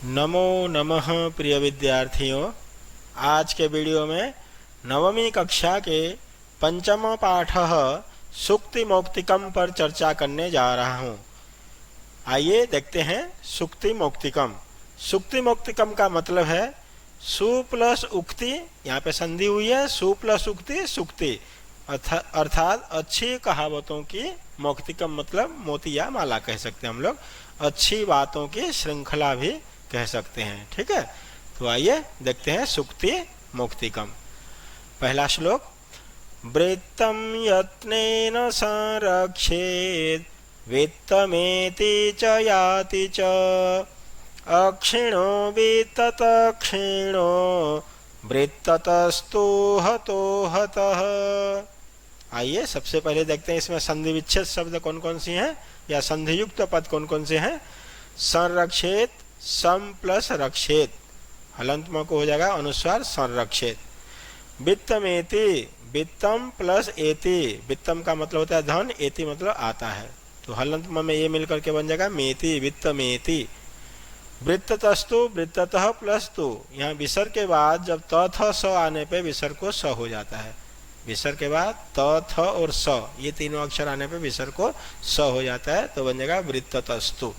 नमो नमः प्रिय विद्यार्थियों। आज के वीडियो में नवमी कक्षा के पंचम पाठ सुक्ति मौक्तिकम पर चर्चा करने जा रहा हूँ। आइए देखते हैं सुक्ति मौक्तिकम। सुक्ति मौक्तिकम का मतलब है सु प्लस उक्ति, यहाँ पे संधि हुई है, सु प्लस उक्ति सुक्ति, अर्थात अच्छी कहावतों की मौक्तिकम मतलब मोती या माला कह सकते हैं हम लोग, अच्छी बातों की श्रृंखला भी कह सकते हैं। ठीक है, तो आइए देखते हैं सुक्ति मौक्तिकम। पहला श्लोक, वृत्तं यत्नेन संरक्षेत् वित्तमेति च याति च अक्षिणो वित्तत क्षीणो वृत्ततस्तु हतो हतः। आइए सबसे पहले देखते हैं इसमें संधि विच्छेद शब्द कौन कौन सी हैं या संधि युक्त पद कौन कौन से हैं। संरक्षेत, सम प्लस रक्षेत, हलंत म को हो जाएगा अनुस्वार संरक्षेत। वित्तमेति, वित्तम प्लस एति, वित्तम का मतलब होता है धन, एति मतलब आता है, तो हलंत म में ये मिलकर के बन जाएगा मेति, वित्तमेति। वृत्ततस्तु, वृत्ततः प्लस तु, यहाँ विसर्ग के बाद जब त थ स आने पे विसर्ग को स हो जाता है। विसर्ग के बाद त थ और स ये तीनों अक्षर आने पे विसर्ग को स हो जाता है, तो बन जाएगा वृत्ततस्तु।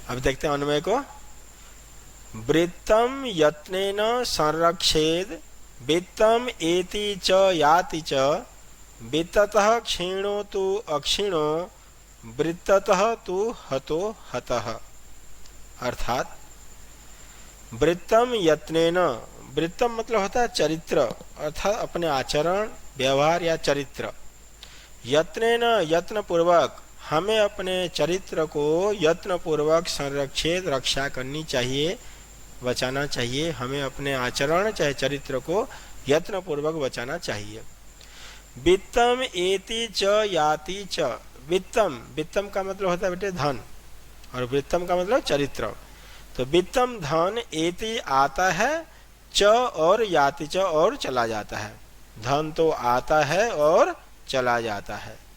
अब देखते हैं अन्वय को। वृत्तम यत्नेन संरक्षेद वित्तम एति च याति च वित्ततः क्षीणो तु अक्षीणो वृत्ततः तु हतो हतः। अर्थात वृत्तम यत्नेन, वृत्तम मतलब होता है चरित्र, अर्थात अपने आचरण व्यवहार या चरित्र। यत्नेन यत्न पूर्वक, हमें अपने चरित्र को यत्न पूर्वक संरक्षित रक्षा करनी चाहिए, बचाना चाहिए। हमें अपने आचरण चाहे चरित्र को यत्न पूर्वक बचाना चाहिए। वित्तम एति च याति च, वित्तम, वित्तम का मतलब होता है बेटे धन, और वृत्तम का मतलब चरित्र। तो वित्तम धन, एति आता है, च और याति च और चला जाता है। धन तो आता है और चला जाता है।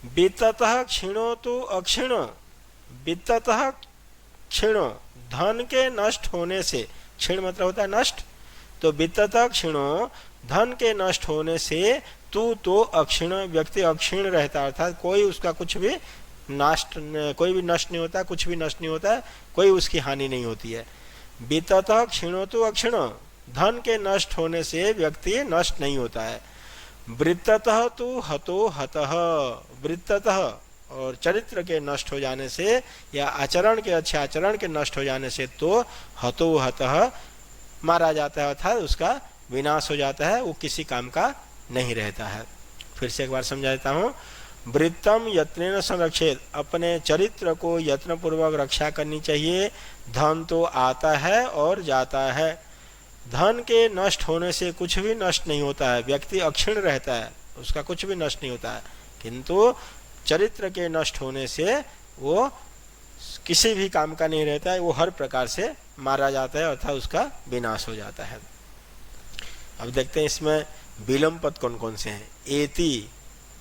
वित्ततः क्षीणो तु अक्षीणो, वित्ततः क्षीणो, धन के नष्ट होने से, क्षीण मतलब होता है नष्ट, तो वित्ततः क्षीणो, धन के नष्ट होने से तू तो अक्षीण, व्यक्ति अक्षीण रहता है, अर्थात कोई उसका कुछ भी नष्ट, कोई भी नष्ट नहीं होता, कुछ भी नष्ट नहीं होता है, कोई उसकी हानि नहीं होती है। वित्ततः क्षीणो तु अक्षीणो, धन के नष्ट होने से व्यक्ति नष्ट नहीं होता है। वृत्ततः तु हतो हतः, वृत्ततः और चरित्र के नष्ट हो जाने से या आचरण के, अच्छे आचरण के नष्ट हो जाने से तो हतो हतः मारा जाता है, अर्थात उसका विनाश हो जाता है, वो किसी काम का नहीं रहता है। फिर से एक बार समझा देता हूँ। वृत्तम यत्नेन संरक्षेत, अपने चरित्र को यत्न पूर्वक रक्षा करनी चाहिए। धन तो आता है और जाता है, धन के नष्ट होने से कुछ भी नष्ट नहीं होता है, व्यक्ति अक्षीण रहता है, उसका कुछ भी नष्ट नहीं होता है, किंतु चरित्र के नष्ट होने से वो किसी भी काम का नहीं रहता है, वो हर प्रकार से मारा जाता है, अर्थात उसका विनाश हो जाता है। अब देखते हैं इसमें विलोम पद कौन कौन से हैं। एति,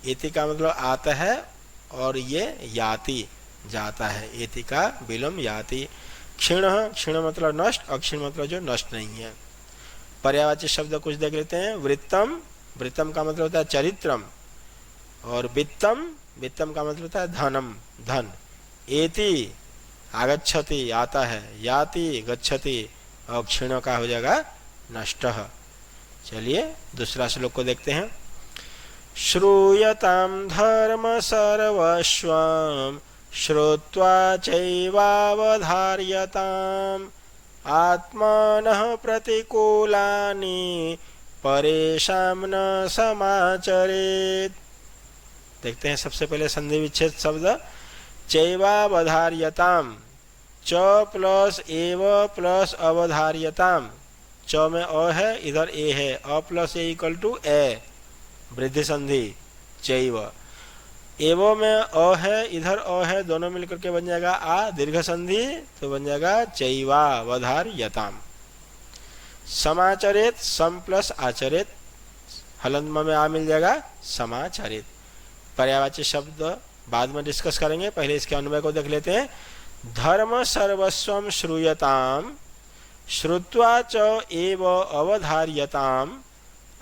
एति का मतलब आता है और ये याति जाता है, एति का विलोम याति। क्षीण, क्षीण मतलब नष्ट, अक्षीण मतलब जो नष्ट नहीं है। पर्यायवाची शब्द कुछ देख लेते हैं। वृत्तम, वृत्तम का मतलब होता है चरित्रम, और वित्तम, वित्तम का मतलब होता है धनम, धन। एति आगच्छति आता है, याति गच्छति, और क्षीण का हो जाएगा नष्टः। चलिए दूसरा श्लोक को देखते हैं। श्रूयतां धर्म सर्वस्वं श्रुत्वा चैवावधार्यताम् आत्मानः प्रतिकूलानि परेषां न समाचरेत्। देखते हैं सबसे पहले संधि विच्छेद शब्द। चैवावधार्यताम्, च प्लस एव प्लस अवधार्यताम्, च में अ है, इधर ए है, अ प्लस ए इक्वल टू ए, वृद्धि संधि चैव। एवो में अ है, इधर अ है, दोनों मिलकर के बन जाएगा आ, दीर्घ संधि, तो बन जाएगा चैवावधार्यताम्। समाचरेत, सम प्लस आचरेत, हलंत में आ मिल जाएगा समाचरेत। पर्यायवाची शब्द बाद में डिस्कस करेंगे, पहले इसके अन्वय को देख लेते हैं। धर्म सर्वस्वं श्रूयताम श्रुत्वा च एव अवधार्यताम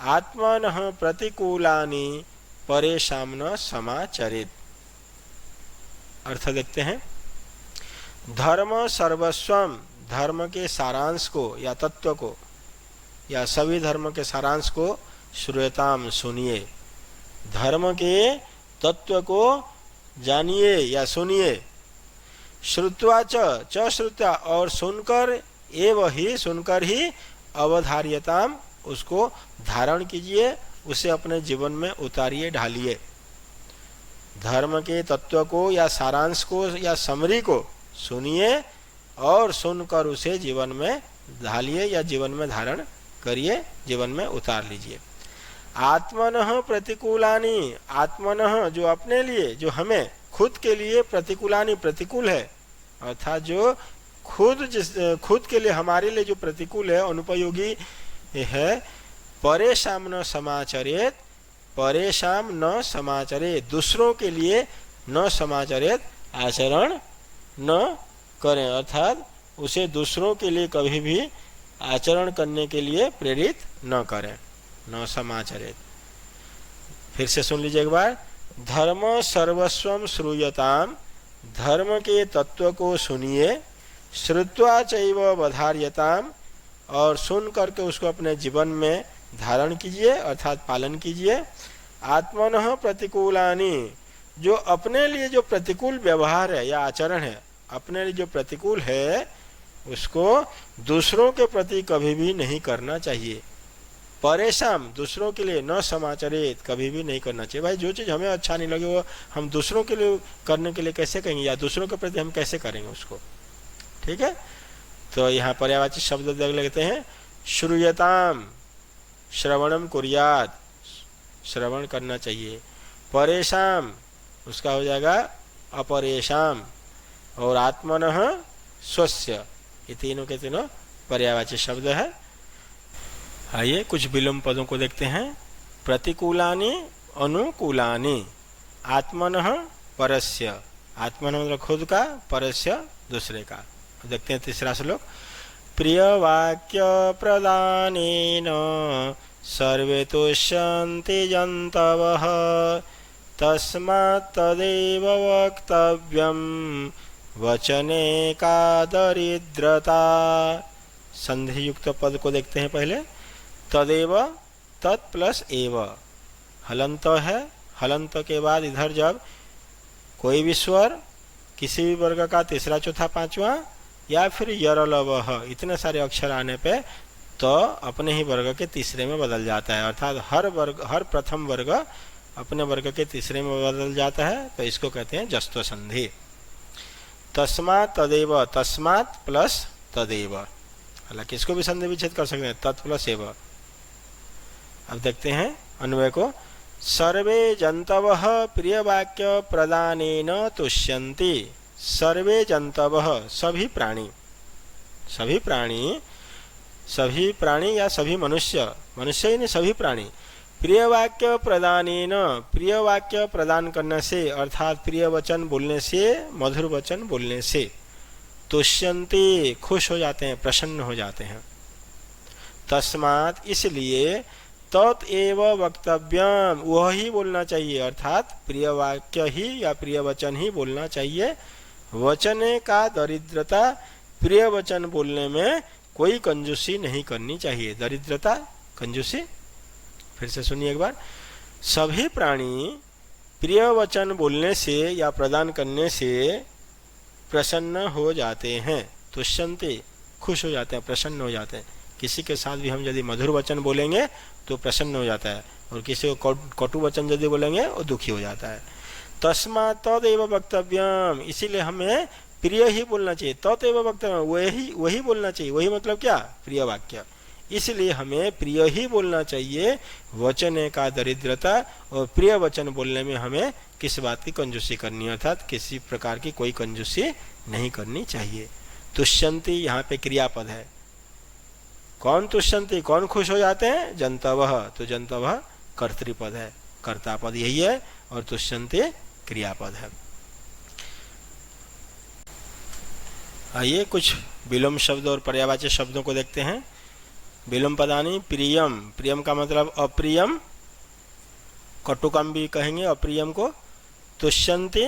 आत्मनः प्रतिकूलानि परेषां न समाचरेत्। अर्थ देखते हैं। धर्म सर्वस्वम, धर्म के सारांश को या तत्व को या सभी धर्म के सारांश को श्रूयताम सुनिए, धर्म के तत्व को जानिए या सुनिए। श्रुत्वा च श्रुत्वा और सुनकर, एव ही सुनकर ही, अवधार्यताम उसको धारण कीजिए, उसे अपने जीवन में उतारिए, ढालिए। धर्म के तत्व को या सारांश को या समरी को सुनिए और सुनकर उसे जीवन में ढालिए या जीवन में धारण करिए, जीवन में उतार लीजिए। आत्मनः प्रतिकूलानि, आत्मनः जो अपने लिए, जो हमें खुद के लिए, प्रतिकूलानि प्रतिकूल है, अर्थात जो खुद के लिए, हमारे लिए जो प्रतिकूल है, अनुपयोगी है। परेषां न समाचरेत, परेषां न समाचरेत, दूसरों के लिए न समाचरेत, आचरण न करें, अर्थात उसे दूसरों के लिए कभी भी आचरण करने के लिए प्रेरित न करें, न समाचरेत। फिर से सुन लीजिए एक बार। धर्म सर्वस्वम श्रूयताम, धर्म के तत्व को सुनिए। श्रुत्वा चैव अवधार्यताम, और सुन करके उसको अपने जीवन में धारण कीजिए, अर्थात पालन कीजिए। आत्मनः प्रतिकूलानि, जो अपने लिए जो प्रतिकूल व्यवहार है या आचरण है, अपने लिए जो प्रतिकूल है, उसको दूसरों के प्रति कभी भी नहीं करना चाहिए। परेशान, दूसरों के लिए न समाचरित, कभी भी नहीं करना चाहिए। भाई जो चीज़ हमें अच्छा नहीं लगे वो हम दूसरों के लिए करने के लिए कैसे कहेंगे, या दूसरों के प्रति हम कैसे करेंगे उसको, ठीक है। तो यहाँ पर्यायवाची शब्द देख लेते हैं। श्रूयताम, श्रवणम कुर्यात, श्रवण करना चाहिए। परेशान, उसका हो जाएगा अपरेशान। और आत्मनः स्वस्य, ये तीनों के तीनों पर्यायवाची शब्द है। आइए कुछ विलोम पदों को देखते हैं। प्रतिकूलानि अनुकूलानि, आत्मनः परस्य, आत्मनः मतलब खुद का, परस्य दूसरे का। देखते हैं तीसरा श्लोक। प्रिय वाक्य प्रदानेन सर्वे तुष्यन्ति जन्तवः तस्मात् तदेव वक्तव्यं वचने का दरिद्रता। संधि युक्त पद को देखते हैं पहले। तदेव, तत् प्लस एव, हलंत है। हलंत के बाद इधर जब कोई भी स्वर किसी भी वर्ग का तीसरा चौथा पांचवा या फिर यरलवः, इतने सारे अक्षर आने पे तो अपने ही वर्ग के तीसरे में बदल जाता है, अर्थात हर प्रथम वर्ग अपने वर्ग के तीसरे में बदल जाता है, तो इसको कहते हैं जस्त्व संधि। तस्मात् तदेव, तस्मात् प्लस तदेव, हालांकि इसको भी संधि विच्छेद कर सकते हैं, तत् प्लस एव। अब देखते हैं अन्वय को। सर्वे जंतवः प्रिय वाक्य प्रदानेन तुष्यन्ति। सर्वे जंतवः, सभी प्राणी, सभी प्राणी, सभी प्राणी या सभी मनुष्य, मनुष्य ही नहीं सभी प्राणी, प्रिय वाक्य प्रदानेन, प्रिय वाक्य प्रदान करने से, अर्थात प्रिय वचन बोलने से, मधुर वचन बोलने से, तुष्यन्ति खुश हो जाते हैं, प्रसन्न हो जाते हैं। तस्मात् इसलिए, तत्एव वक्तव्यम वह ही बोलना चाहिए, अर्थात प्रिय वाक्य ही या प्रिय वचन ही बोलना चाहिए। वचने का दरिद्रता, प्रिय वचन बोलने में कोई कंजूसी नहीं करनी चाहिए। दरिद्रता, कंजूसी। फिर से सुनिए एक बार। सभी प्राणी प्रिय वचन बोलने से या प्रदान करने से प्रसन्न हो जाते हैं। तुष्यन्ति खुश हो जाते हैं, प्रसन्न हो जाते हैं। किसी के साथ भी हम यदि मधुर वचन बोलेंगे तो प्रसन्न हो जाता है, और किसी को कटु वचन यदि बोलेंगे वो दुखी हो जाता है। तस्मात् तदेव वक्तव्यम, इसीलिए हमें प्रिय ही बोलना चाहिए। तदेव वक्तव्यम, वही बोलना चाहिए। वही मतलब क्या, प्रिय वाक्य। इसलिए हमें प्रिय ही बोलना चाहिए। वचने का दरिद्रता, और प्रिय वचन बोलने में हमें किस बात की कंजूसी करनी है, अर्थात किसी प्रकार की कोई कंजूसी नहीं करनी चाहिए। तुष्यन्ति यहाँ पे क्रियापद है। कौन तुष्यन्ति, कौन खुश हो जाते हैं, जंतवः, तो जंतवः कर्तृपद है, कर्तापद यही है, और तुष्यन्ति क्रियापद है। आइए कुछ विलोम शब्द और पर्यायवाची शब्दों को देखते हैं। विलोम पदानि प्रियम, प्रियम का मतलब अप्रियम, कटुकम भी कहेंगे अप्रियम को। तुष्यन्ति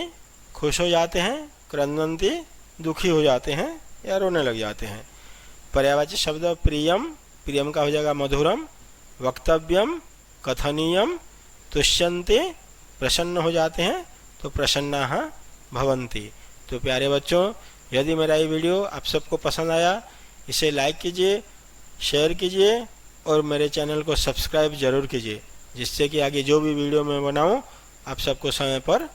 खुश हो जाते हैं, क्रंदन्ति दुखी हो जाते हैं या रोने लग जाते हैं। पर्यायवाची शब्द प्रियम, प्रियम का हो जाएगा मधुरम, वक्तव्यम कथनीयम, तुष्यन्ति प्रसन्न हो जाते हैं तो प्रसन्नाः भवन्ति। तो प्यारे बच्चों, यदि मेरा ये वीडियो आप सबको पसंद आया, इसे लाइक कीजिए, शेयर कीजिए और मेरे चैनल को सब्सक्राइब जरूर कीजिए, जिससे कि आगे जो भी वीडियो मैं बनाऊं आप सबको समय पर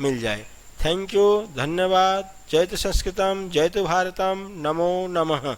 मिल जाए। थैंक यू, धन्यवाद। जयतु संस्कृतम, जयतु भारतम, नमो नमः।